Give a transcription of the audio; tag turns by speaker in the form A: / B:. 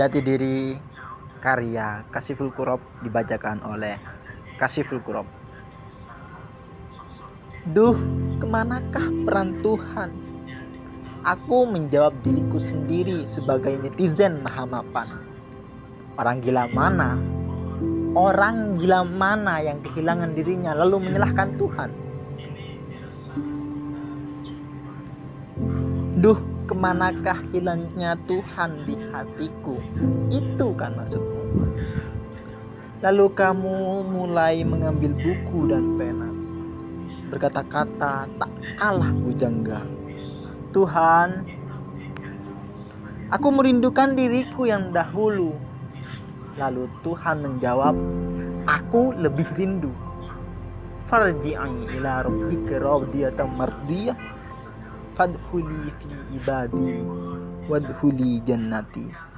A: Jati Diri karya Kashiful Kurob dibacakan oleh Kashiful Kurob. Duh, kemanakah peran Tuhan? Aku menjawab diriku sendiri sebagai netizen maha mapan. Orang gila mana? Orang gila mana yang kehilangan dirinya lalu menyalahkan Tuhan? Duh, kemanakah hilangnya Tuhan di hatiku? Itu kan maksudmu. Lalu kamu mulai mengambil buku dan pena, berkata-kata tak kalah bujangga. Tuhan, aku merindukan diriku yang dahulu. Lalu Tuhan menjawab, aku lebih rindu. Farji'i ila rabbika radiyatan mardiyah fadkhuli fi ibadi wadkhuli jannati.